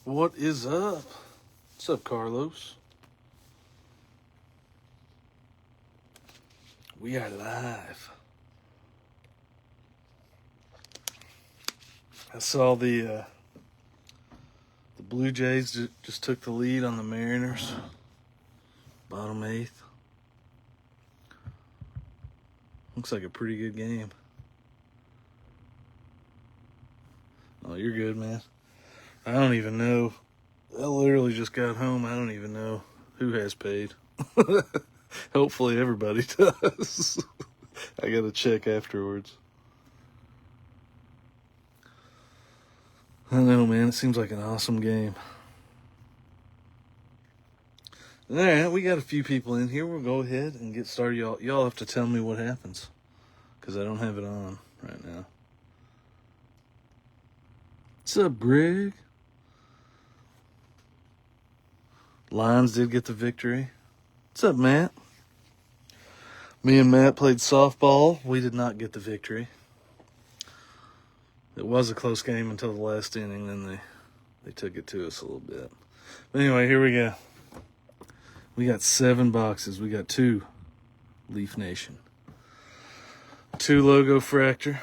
What is up? What's up, Carlos? We are live. I saw the Blue Jays just took the lead on the Mariners. Bottom eighth. Looks like a pretty good game. Oh, you're good, man. I don't even know. I literally just got home. I don't even know who has paid. Hopefully everybody does. I got to check afterwards. I know, man. It seems like an awesome game. All right, we got a few people in here. We'll go ahead and get started. Y'all have to tell me what happens because I don't have it on right now. What's up, Greg? Lions did get the victory. What's up, Matt? Me and Matt played softball. We did not get the victory. It was a close game until the last inning, then they took it to us a little bit. But anyway, here we go. We got 7 boxes. We got 2 Leaf Nation, 2 Logo Fractor.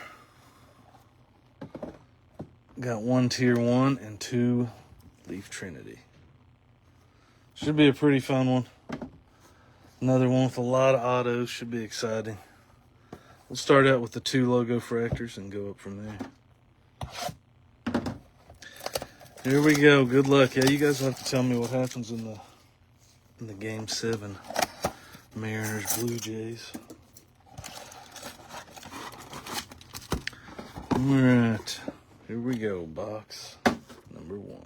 Got 1 Tier 1 and 2 Leaf Trinity. Should be a pretty fun one. Another one with a lot of autos. Should be exciting. We'll start out with the 2 Logo Fractors and go up from there. Here we go. Good luck. Yeah, you guys will have to tell me what happens in the Game 7 Mariners Blue Jays. All right. Here we go. Box number 1.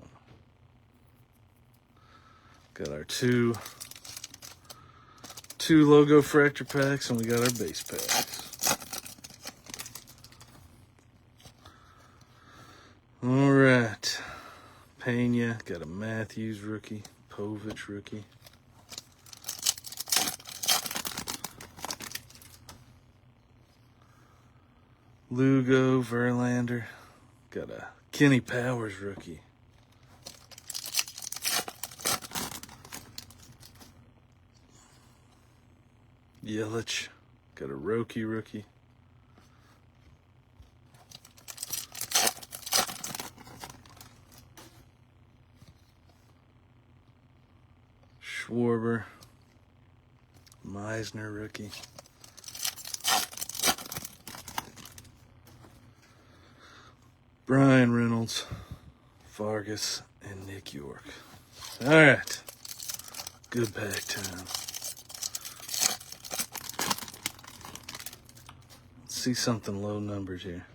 Got our two Logo Fractor packs, and we got our base packs. All right. Pena, got a Matthews rookie, Povich rookie. Lugo, Verlander, got a Kenny Powers rookie. Yelich, got a Roki rookie. Schwarber, Meisner rookie. Brian Reynolds, Vargas, and Nick York. All right. Good pack time. Let's see something low numbered here.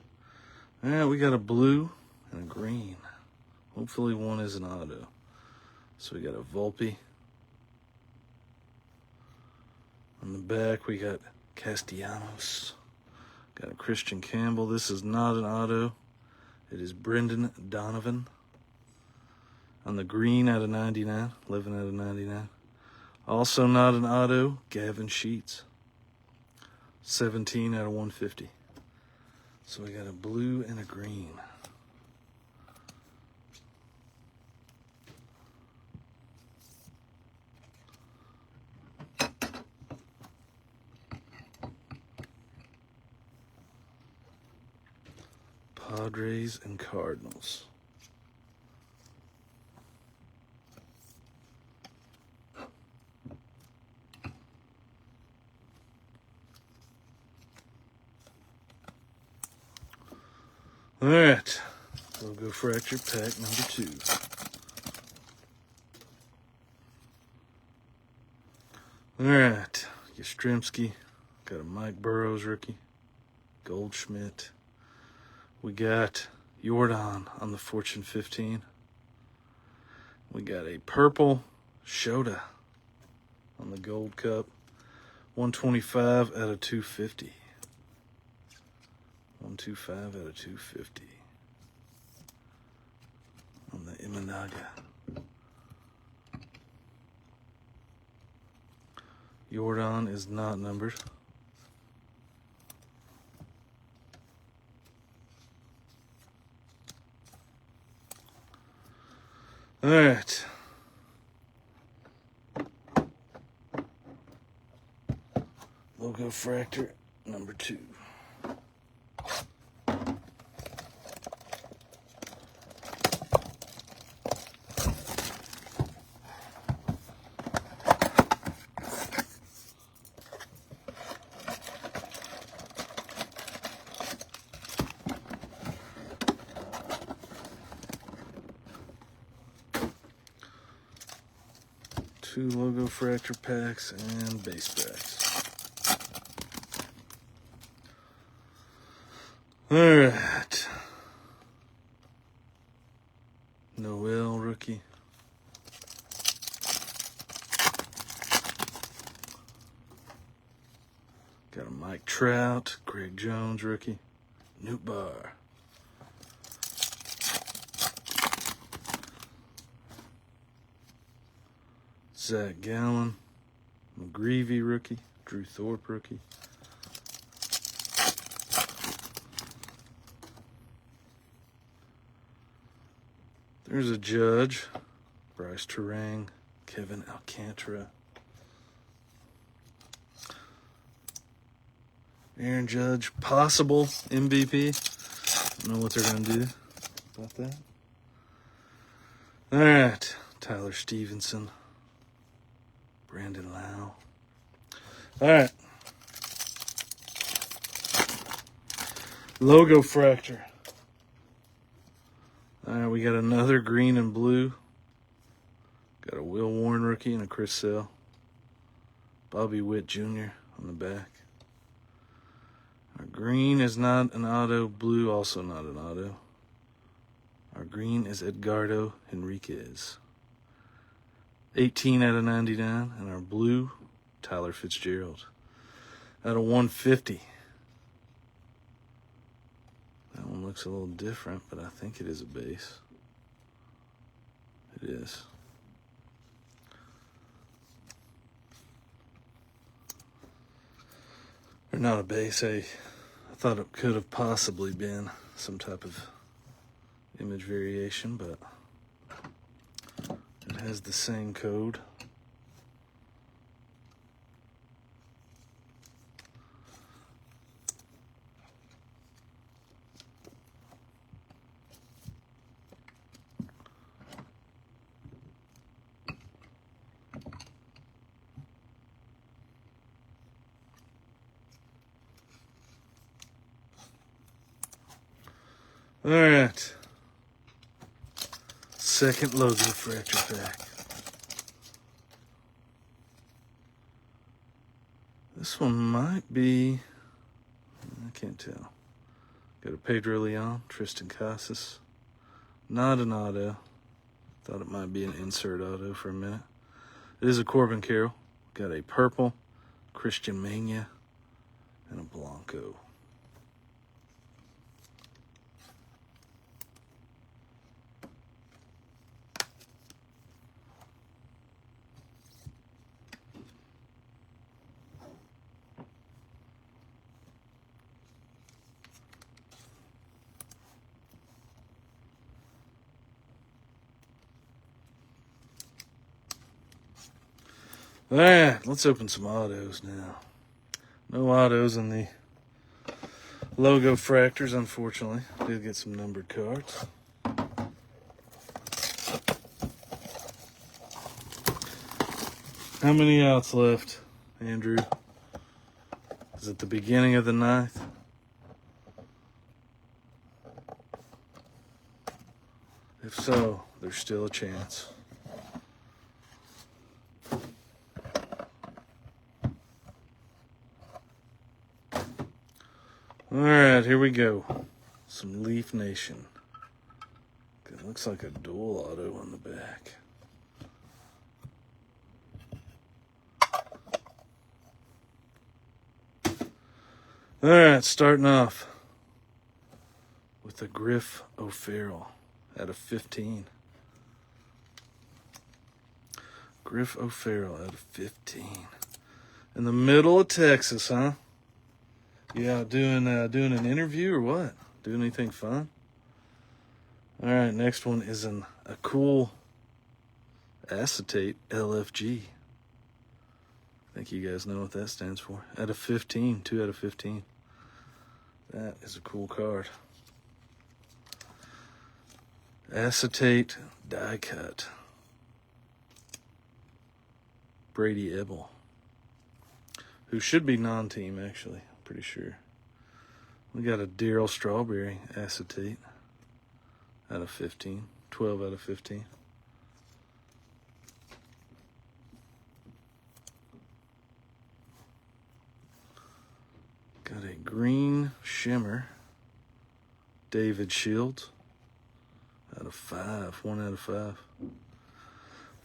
All right, we got a blue and a green. Hopefully one is an auto. So we got a Volpe. On the back, we got Castellanos. Got a Christian Campbell. This is not an auto. It is Brendan Donovan. On the green out of 99. 11 out of 99. Also not an auto. Gavin Sheets. 17 out of 150. So we got a blue and a green. Padres and Cardinals. All right, Logo Fracture pack number 2. All right, Yastrzemski, got a Mike Burrows rookie, Goldschmidt. We got Jordan on the Fortune 15. We got a purple Shota on the Gold Cup. 125 out of 250. 125 out of 250. On the Imanaga. Jordan is not numbered. All right. Logo Fractor number 2. Two Logo Fractor packs and base packs. Alright. Noel rookie. Got a Mike Trout, Greg Jones rookie. Newt Bar. Zach Gallen, McGreevy rookie, Drew Thorpe rookie. There's a Judge, Bryce Terang, Kevin Alcantara. Aaron Judge, possible MVP. Don't know what they're going to do about that. All right, Tyler Stevenson. Brandon Lau. All right. Logo Fractor. All right, we got another green and blue. Got a Will Warren rookie and a Chris Sale. Bobby Witt Jr. on the back. Our green is not an auto. Blue also not an auto. Our green is Edgardo Henriquez. 18 out of 99, and our blue, Tyler Fitzgerald, out of 150. That one looks a little different, but I think it is a base. It is. Or not a base. I thought it could have possibly been some type of image variation, but it has the same code. All right. Second Logo Fractor pack. This one might be, I can't tell. Got a Pedro Leon, Tristan Casas. Not an auto. Thought it might be an insert auto for a minute. It is a Corbin Carroll. Got a purple, Christian Mania, and a Blanco. All right, let's open some autos now. No autos in the Logo Fractors, unfortunately. Did get some numbered cards. How many outs left, Andrew? Is it the beginning of the 9th? If so, there's still a chance. All right, here we go. Some Leaf Nation. It looks like a dual auto on the back. All right, starting off with a Griff O'Farrell out of 15. Griff O'Farrell out of 15. In the middle of Texas, huh? Yeah, doing an interview or what? Doing anything fun? All right, next one is a cool acetate LFG. I think you guys know what that stands for. Out of 15, 2 out of 15. That is a cool card. Acetate die cut. Brady Ebel, who should be non-team actually, I'm pretty sure. We got a Daryl Strawberry acetate out of 15, 12 out of 15. Got a green shimmer, David Shields, out of 5, 1 out of 5.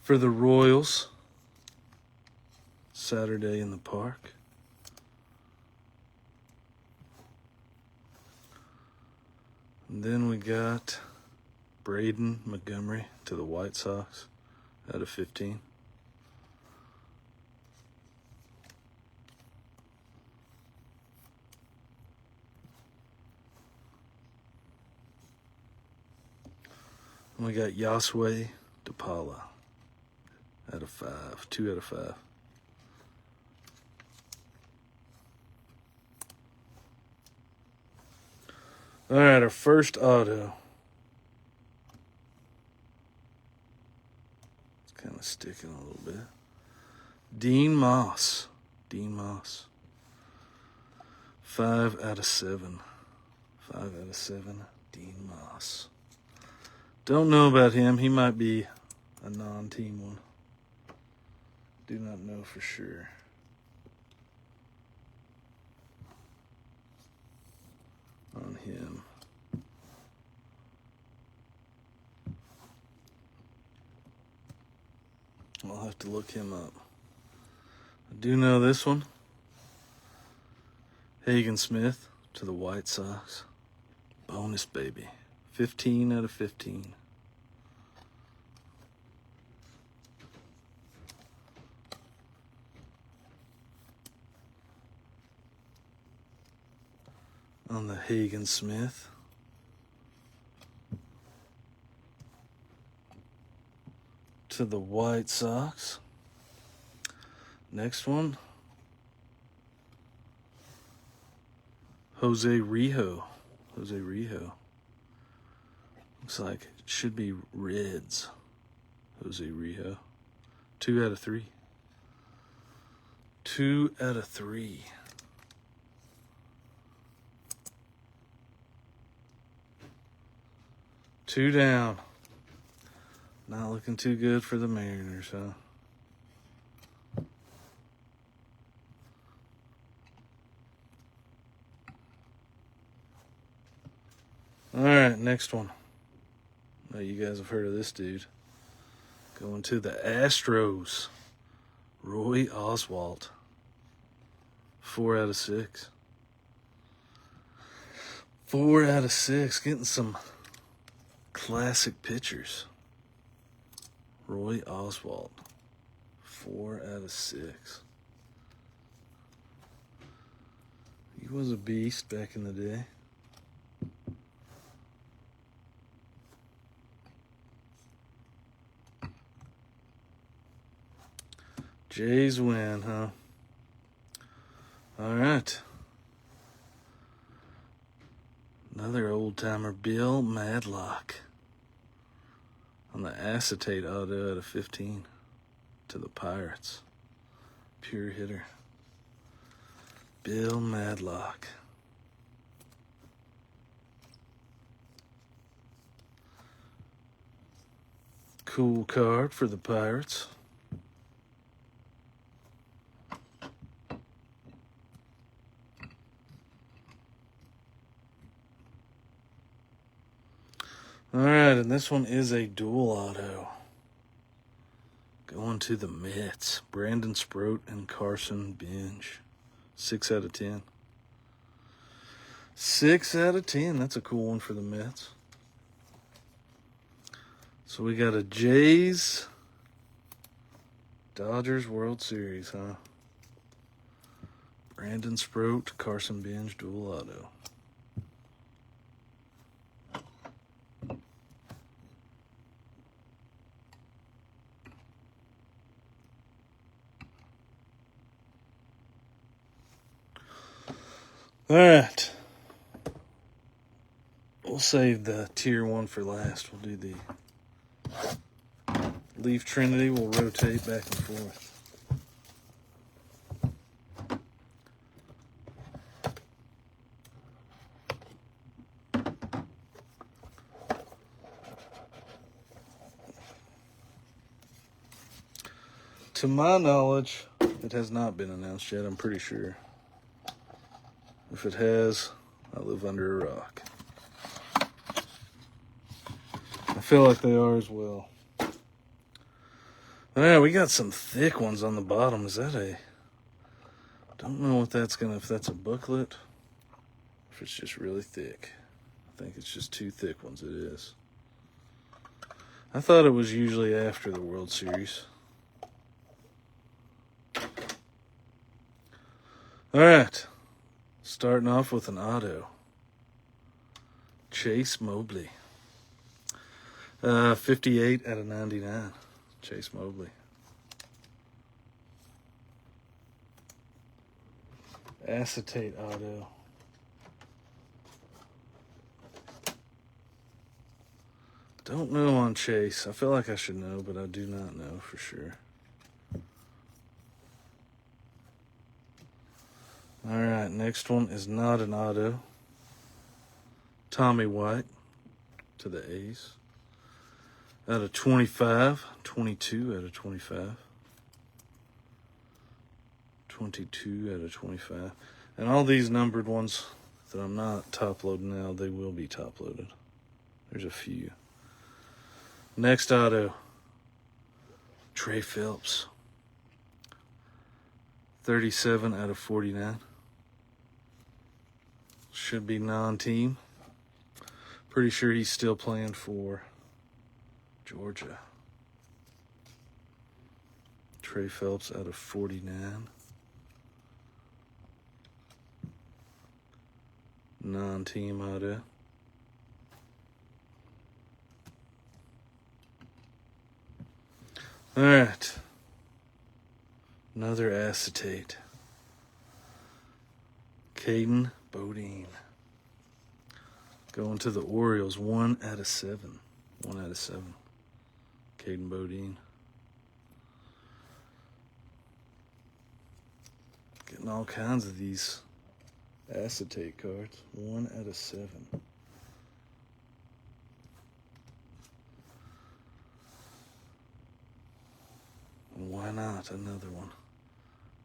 For the Royals, Saturday in the Park. And then we got Braden Montgomery to the White Sox out of 15. And we got Yasway DePaula out of 5, 2 out of 5. All right, our first auto. It's kind of sticking a little bit. Dean Moss. 5 out of 7. 5 out of 7, Dean Moss. Don't know about him. He might be a non-team one. Do not know for sure. On him. I'll have to look him up. I do know this one. Hagen Smith to the White Sox. Bonus baby. 15 out of 15. On the Hagen Smith. To the White Sox. Next one. Jose Rijo. Looks like it should be Reds. Jose Rijo. 2 out of 3. 2 out of 3. Two down. Not looking too good for the Mariners, huh? All right, next one. Now you guys have heard of this dude. Going to the Astros. Roy Oswalt. 4 out of 6. 4 out of 6. Getting some classic pitchers. Roy Oswalt. 4 out of 6. He was a beast back in the day. Jays win, huh? All right. Another old-timer, Bill Madlock. On the acetate auto out of 15 to the Pirates. Pure hitter. Bill Madlock. Cool card for the Pirates. All right, and this one is a dual auto. Going to the Mets. Brandon Sproat and Carson Bench. 6 out of 10. 6 out of 10. That's a cool one for the Mets. So we got a Jays Dodgers World Series, huh? Brandon Sproat, Carson Bench, dual auto. All right. We'll save the tier 1 for last. We'll do the Leaf Trinity. We'll rotate back and forth. To my knowledge, it has not been announced yet, I'm pretty sure. If it has, I live under a rock. I feel like they are as well. Yeah, we got some thick ones on the bottom. Is that a... Don't know what that's gonna... If that's a booklet, if it's just really thick. I think it's just 2 thick ones. It is. I thought it was usually after the World Series. All right. Starting off with an auto. Chase Mobley. 58 out of 99. Chase Mobley. Acetate auto. Don't know on Chase. I feel like I should know, but I do not know for sure. All right, next one is not an auto. Tommy White to the A's. Out of 25. 22 out of 25. 22 out of 25. And all these numbered ones that I'm not top loading now, they will be top loaded. There's a few. Next auto. Trey Phelps. 37 out of 49. Should be non-team. Pretty sure he's still playing for Georgia. Trey Phelps out of 49. Non-team auto. All right. Another acetate. Caden Bodine. Going to the Orioles. 1 out of 7. 1 out of 7. Caden Bodine. Getting all kinds of these acetate cards. 1 out of 7. Why not another one?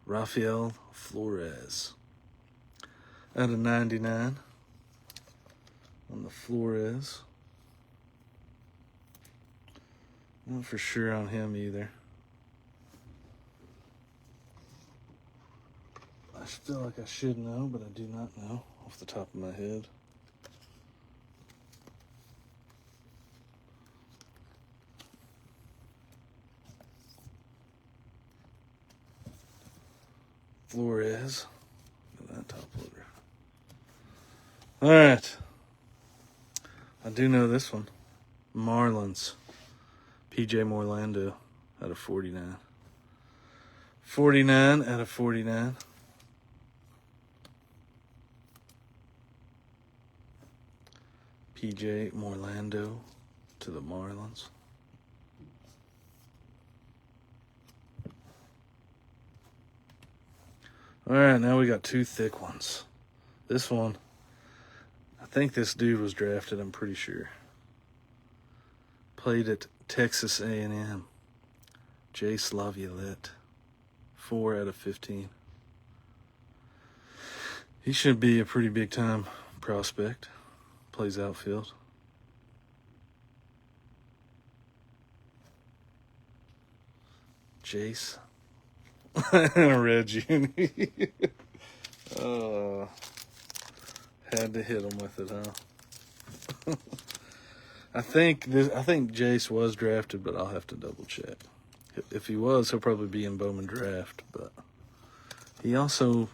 Rafael Flores. Out of 99 on the Flores. Not for sure on him either. I feel like I should know, but I do not know off the top of my head. Flores. Look at that top loader. All right. I do know this one. Marlins. PJ Morlando out of 49. 49 out of 49. PJ Morlando to the Marlins. All right, now we got 2 thick ones. This one, I think this dude was drafted, I'm pretty sure. Played at Texas A&M. Jace Laviolette. 4 out of 15. He should be a pretty big time prospect. Plays outfield. Jace. Red Juni. Had to hit him with it, huh? I think Jace was drafted, but I'll have to double check. If he was, he'll probably be in Bowman draft, but he also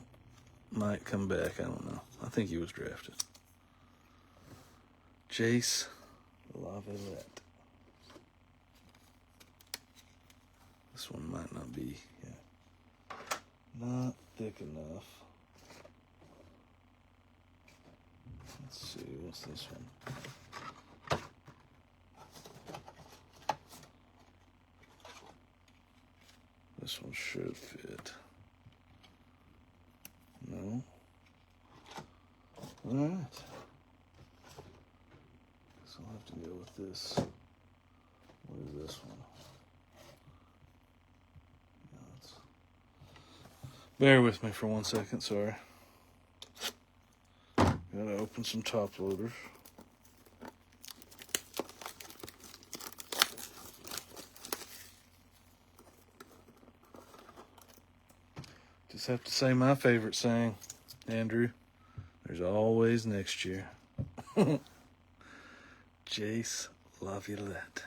might come back. I don't know. I think he was drafted. Jace Laviolette. This one might not be, not thick enough. Let's see, what's this one? This one should fit. No. All right. So I'll have to go with this. What is this one? Bear with me for 1 second, sorry. Gotta open some top loaders. Just have to say my favorite saying, Andrew. There's always next year. Jace La Violette.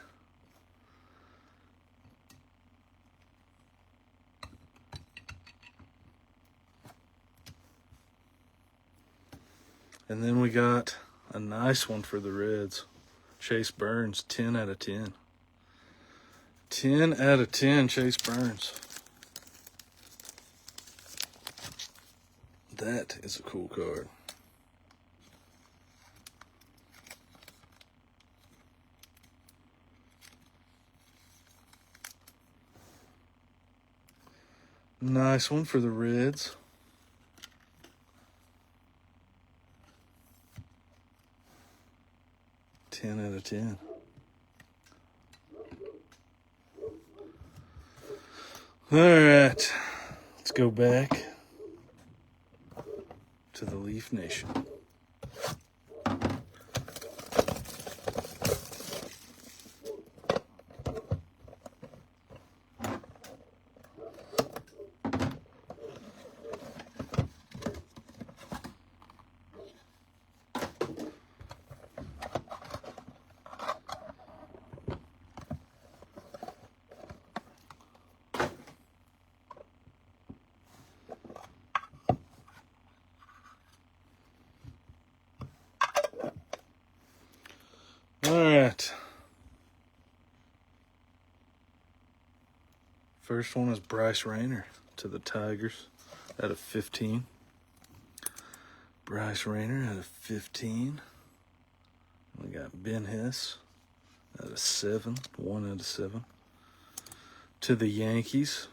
And then we got a nice one for the Reds. Chase Burns, 10 out of 10. 10 out of 10, Chase Burns. That is a cool card. Nice one for the Reds. Ten out of 10. All right, let's go back to the Leaf Nation. All right. First one is Bryce Rayner to the Tigers out of 15. Bryce Rayner out of 15. We got Ben Hess out of 7. 1 out of 7. To the Yankees.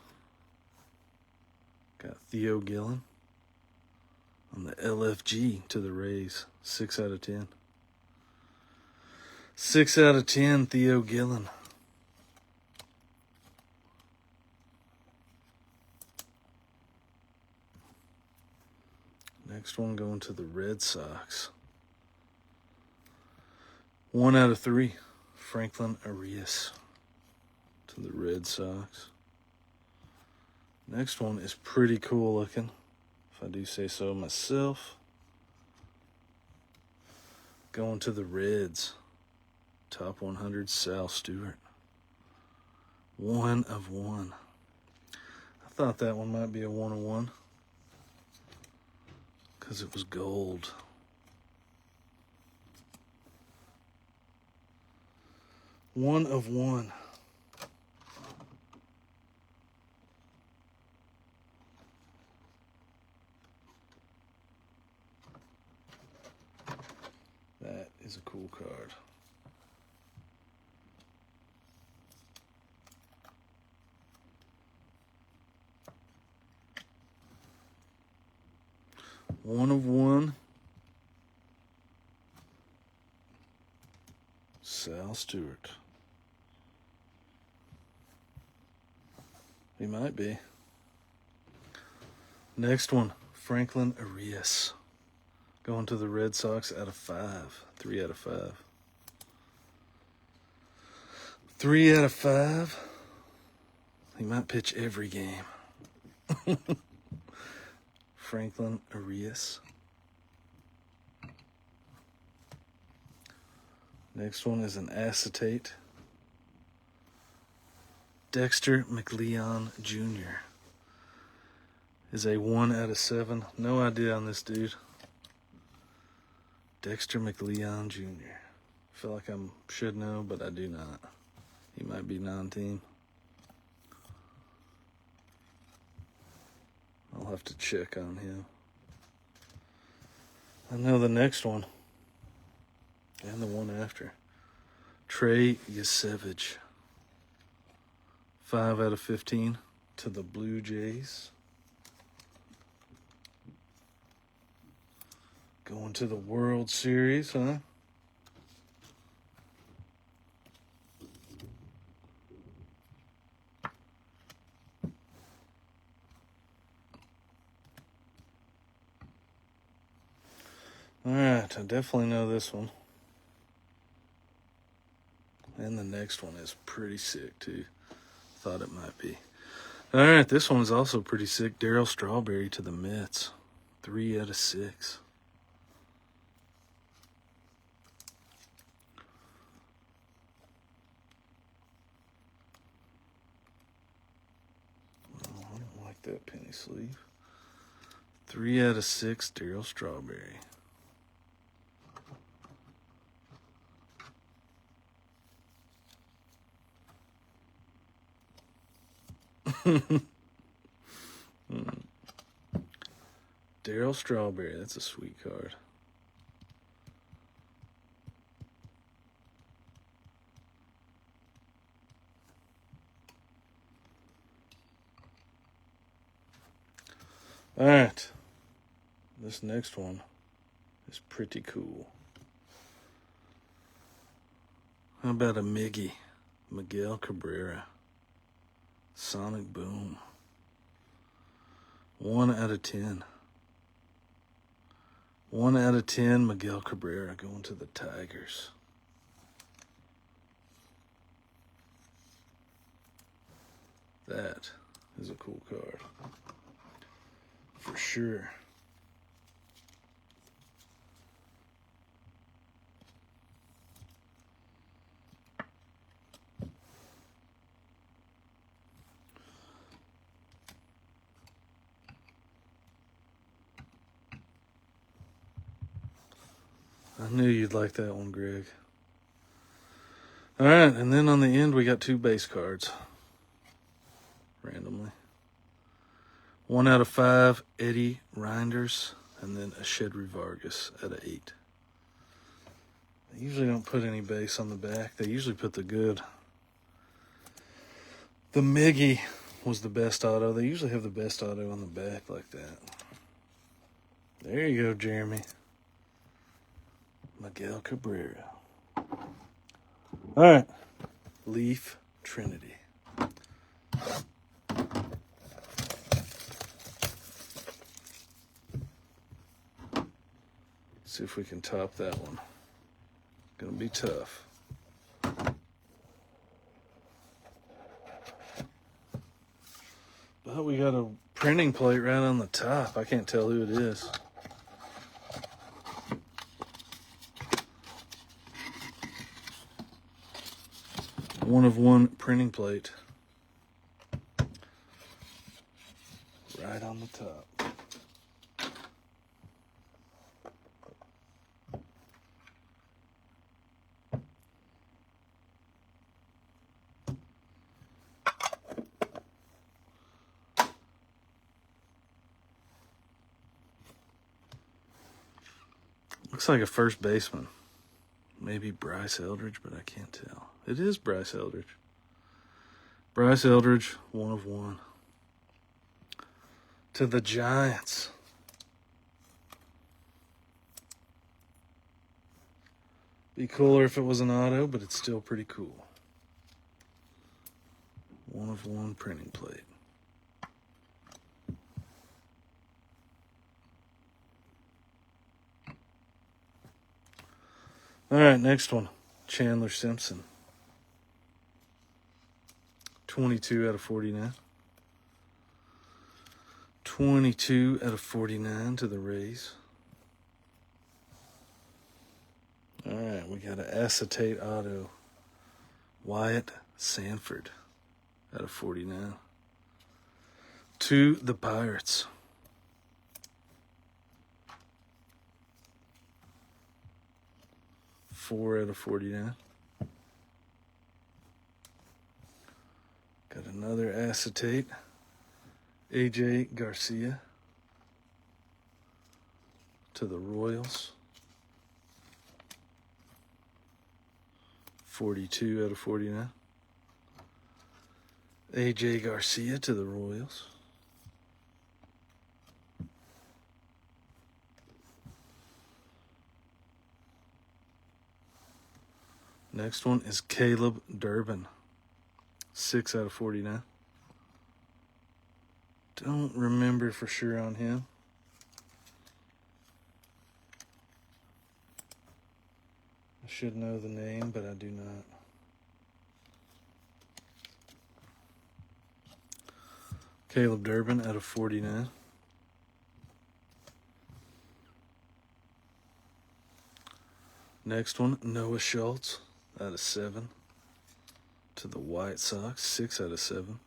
Got Theo Gillen on the LFG to the Rays. 6 out of 10. 6 out of 10, Theo Gillen. Next one going to the Red Sox. 1 out of 3, Franklin Arias to the Red Sox. Next one is pretty cool looking, if I do say so myself. Going to the Reds. Top 100, Sal Stewart. 1 of 1. I thought that one might be a 1 of 1 because it was gold. One of 1. That is a cool card. One of 1. Sal Stewart. He might be. Next one, Franklin Arias. Going to the Red Sox out of 5. 3 out of 5. 3 out of 5. He might pitch every game. Franklin Arias. Next one is an acetate. Dexter McLeon Jr. is a 1 out of 7. No idea on this dude. Dexter McLeon Jr. I feel like I should know, but I do not. He might be non-team. I'll have to check on him. I know the next one And the one after. Trey Yasevich. 5 out of 15 to the Blue Jays. Going to the World Series, huh? All right, I definitely know this one. And the next one is pretty sick, too. Thought it might be. All right, this one is also pretty sick. Darryl Strawberry to the Mets. 3 out of 6. Oh, I don't like that penny sleeve. 3 out of 6, Darryl Strawberry. Darryl Strawberry, that's a sweet card. All right, this next one is pretty cool. How about a Miguel Cabrera. Sonic Boom. 1 out of 10. 1 out of 10, Miguel Cabrera going to the Tigers. That is a cool card. For sure. I knew you'd like that one, Greg. All right, and then on the end, we got 2 base cards. Randomly. 1 out of 5, Eddie Reinders, and then a Shedry Vargas out of 8. They usually don't put any base on the back. They usually put the good. The Miggy was the best auto. They usually have the best auto on the back like that. There you go, Jeremy. Miguel Cabrera. All right. Leaf Trinity. See if we can top that one. Gonna be tough. But we got a printing plate right on the top. I can't tell who it is. One of one printing plate. Right on the top. Looks like a first baseman. Maybe Bryce Eldridge, but I can't tell. It is Bryce Eldridge. Bryce Eldridge, 1 of 1. To the Giants. Be cooler if it was an auto, but it's still pretty cool. 1 of 1 printing plate. All right, next one. Chandler Simpson. 22 out of 49. 22 out of 49 to the Rays. All right, we got an acetate auto. Wyatt Sanford out of 49. To the Pirates. Four out of 49. Got another acetate. AJ Garcia to the Royals. 42 out of 49. AJ Garcia to the Royals. Next one is Caleb Durbin. 6 out of 49. Don't remember for sure on him. I should know the name, but I do not. Caleb Durbin out of 49. Next one, Noah Schultz out of 7. To the White Sox, 6 out of 7.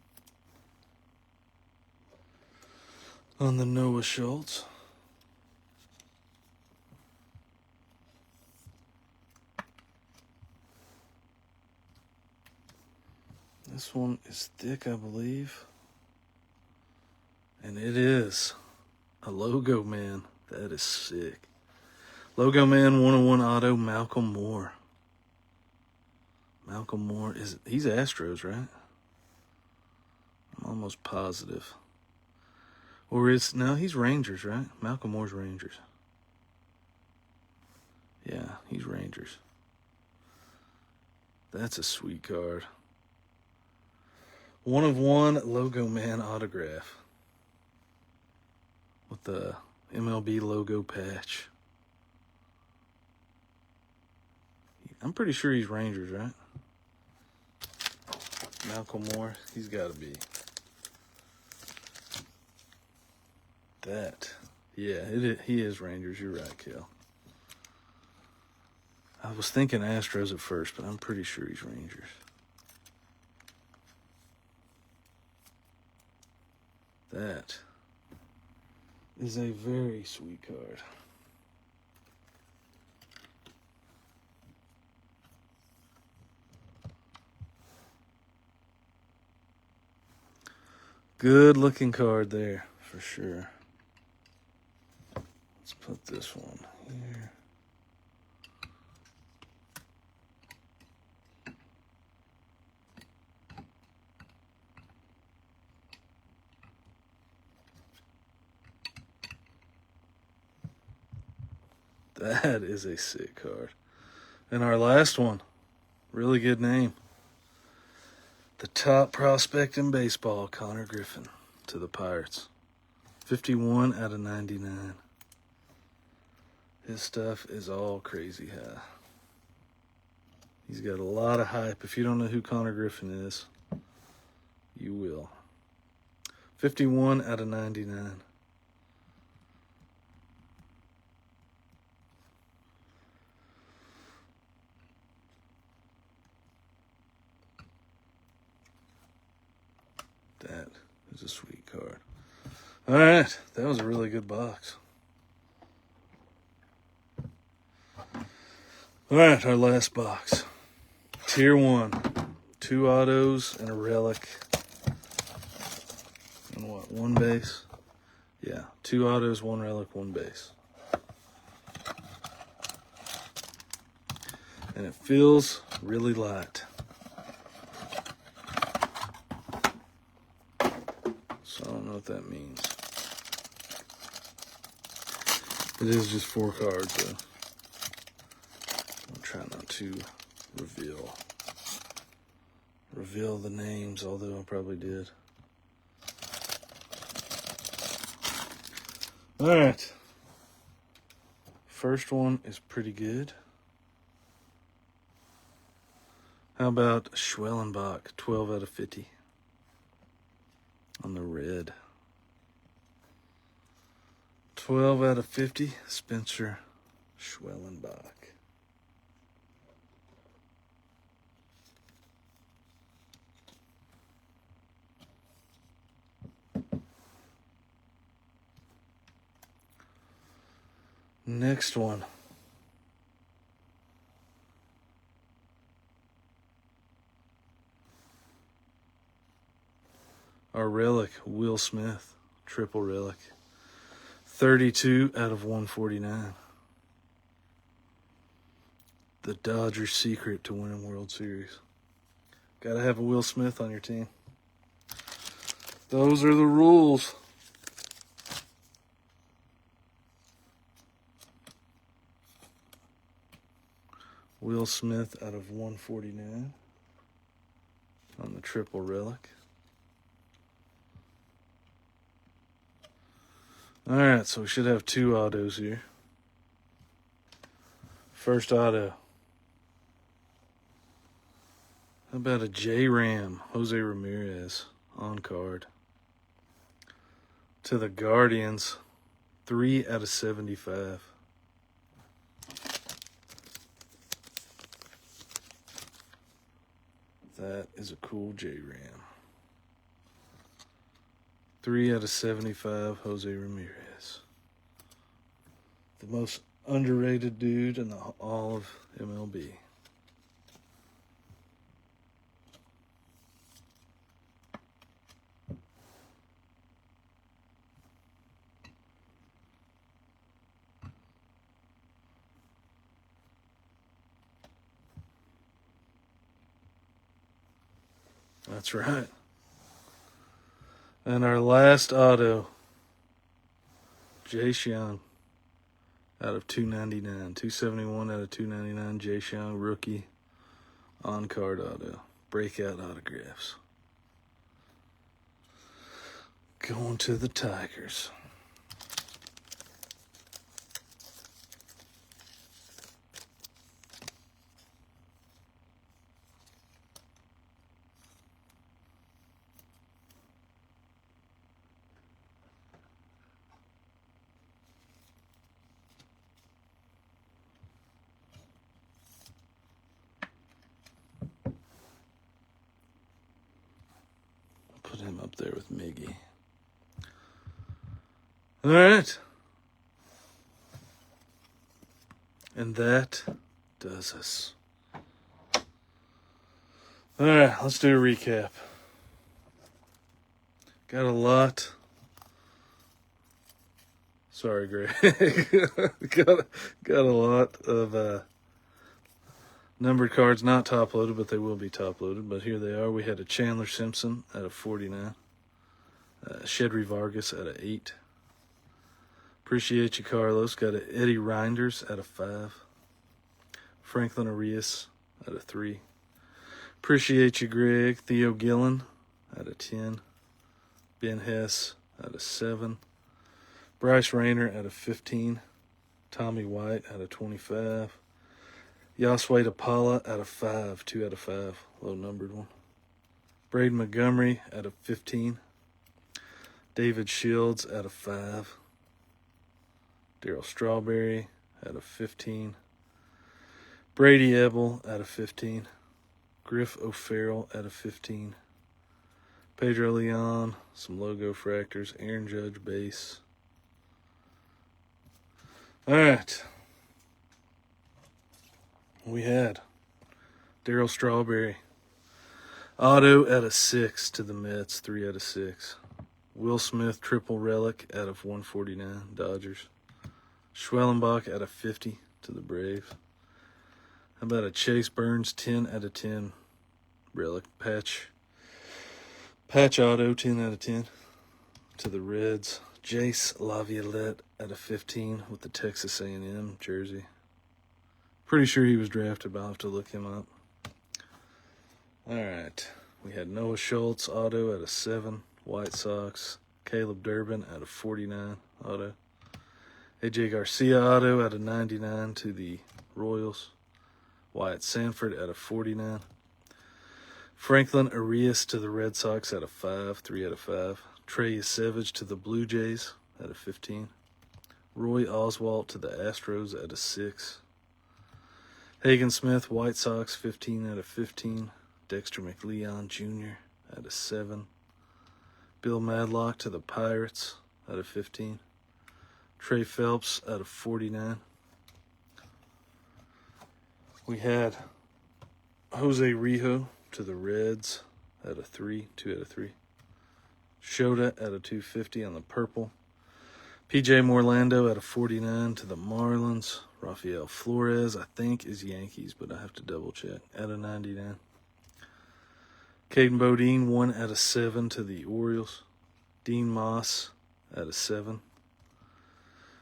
On the Noah Schultz. This one is thick, I believe. And it is a Logo Man. That is sick. Logo Man 101 auto, Malcolm Moore. Malcolm Moore, he's Astros, right? I'm almost positive. Or no, he's Rangers, right? Malcolm Moore's Rangers. Yeah, he's Rangers. That's a sweet card. 1 of 1 Logo Man autograph. With the MLB logo patch. I'm pretty sure he's Rangers, right? Malcolm Moore, he's got to be. That. Yeah, he is Rangers. You're right, Kel. I was thinking Astros at first, but I'm pretty sure he's Rangers. That is a very sweet card. Good looking card there, for sure. Let's put this one here. That is a sick card. And our last one, really good name. The top prospect in baseball, Connor Griffin, to the Pirates. 51 out of 99. His stuff is all crazy high. He's got a lot of hype. If you don't know who Connor Griffin is, you will. 51 out of 99. That is a sweet card. All right, that was a really good box. All right, our last box. Tier 1. 2 autos and a relic. And what, 1 base? Yeah, 2 autos, 1 relic, 1 base. And it feels really light. So I don't know what that means. It is just 4 cards, though. I'll try not to reveal the names, although I probably did. All right. First one is pretty good. How about Schwellenbach, 12 out of 50 on the red. 12 out of 50, Spencer Schwellenbach. Next one. Our relic, Will Smith, triple relic. 32 out of 149. the Dodgers' secret to winning World Series. Gotta have a Will Smith on your team. Those are the rules. Will Smith out of 149 on the triple relic. Alright, so we should have 2 autos here. First auto. How about a J-Ram, Jose Ramirez, on card. To the Guardians, 3 out of 75. That is a cool J-Ram. 3 out of 75, Jose Ramirez. The most underrated dude in all of MLB. That's right. And our last auto, Jace Jung, out of 299. 271 out of 299, Jace Jung, rookie, on-card auto. Breakout autographs. Going to the Tigers. Put him up there with Miggy. All right. And that does us. All right, let's do a recap. Got a lot. Sorry, Greg. got a lot of numbered cards, not top loaded, but they will be top loaded. But here they are. We had a Chandler Simpson at a 49. Shedry Vargas at a 8. Appreciate you, Carlos. Got a Eddie Reinders at a 5. Franklin Arias at a 3. Appreciate you, Greg. Theo Gillen at a 10. Ben Hess at a 7. Bryce Rayner at a 15. Tommy White at a 25. Yasway Apala at a 5. 2 out of 5. Low numbered one. Braden Montgomery at a 15. David Shields at a 5. Darryl Strawberry at a 15. Brady Ebel at a 15. Griff O'Farrell at a 15. Pedro Leon, some logo fractors. Aaron Judge base. All right. We had Darryl Strawberry. Auto at a 6 to the Mets, 3 out of 6. Will Smith triple relic out of 149, Dodgers. Schwellenbach out of 50 to the Braves. How about a Chase Burns 10 out of 10 relic patch auto 10 out of 10 to the Reds. Jace Laviolette out of 15 with the Texas A&M jersey. Pretty sure he was drafted, but I'll have to look him up. All right. We had Noah Schultz auto out of 7, White Sox. Caleb Durbin out of 49 auto. AJ Garcia auto out of 99 to the Royals. Wyatt Sanford out of 49. Franklin Arias to the Red Sox out of 5, 3 out of 5. Trey Savage to the Blue Jays out of 15. Roy Oswalt to the Astros out of 6. Hagen Smith, White Sox, 15 out of 15. Dexter McLeon Jr. out of 7. Bill Madlock to the Pirates out of 15. Trey Phelps out of 49. We had Jose Rijo to the Reds out of 3, 2 out of 3. Shota out of 250 on the purple. PJ Morlando out of 49 to the Marlins. Rafael Flores, I think, is Yankees, but I have to double check. Out of 99. Caden Bodine, 1 out of 7 to the Orioles. Dean Moss, out of 7.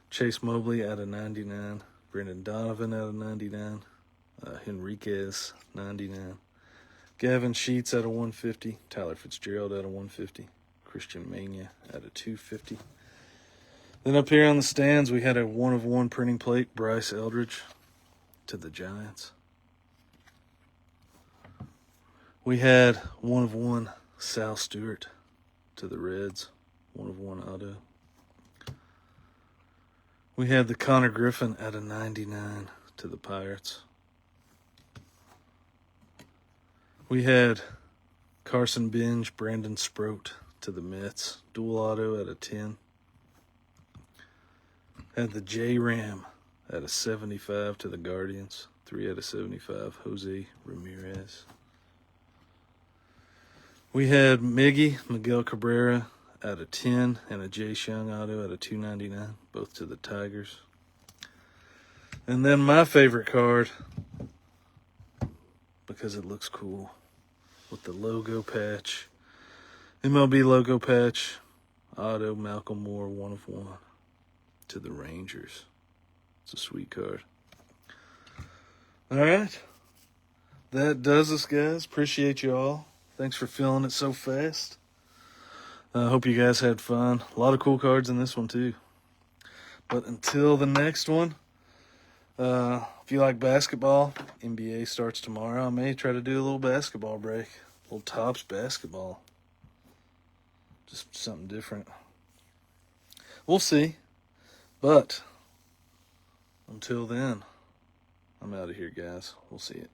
Chase Mobley, out of 99. Brendan Donovan, out of 99. Henriquez, 99. Gavin Sheets, out of 150. Tyler Fitzgerald, out of 150. Christian Mania, out of 250. Then up here on the stands, we had a 1/1 printing plate, Bryce Eldridge to the Giants. We had 1/1 Sal Stewart to the Reds, 1/1 auto. We had the Connor Griffin out of 99 to the Pirates. We had Carson Binge, Brandon Sproat to the Mets, dual auto out of 10. Had the J-Ram out of 75 to the Guardians, 3 out of 75, Jose Ramirez. We had Miguel Cabrera out of 10 and a Jace Jung auto out of 299, both to the Tigers. And then my favorite card, because it looks cool, with the logo patch, MLB logo patch, auto Malcolm Moore, 1/1 to the Rangers. It's a sweet card. All right. That does us, guys. Appreciate you all. Thanks for filling it so fast. I hope you guys had fun. A lot of cool cards in this one, too. But until the next one, if you like basketball, NBA starts tomorrow. I may try to do a little basketball break. A little Topps basketball. Just something different. We'll see. But until then, I'm out of here, guys. We'll see it.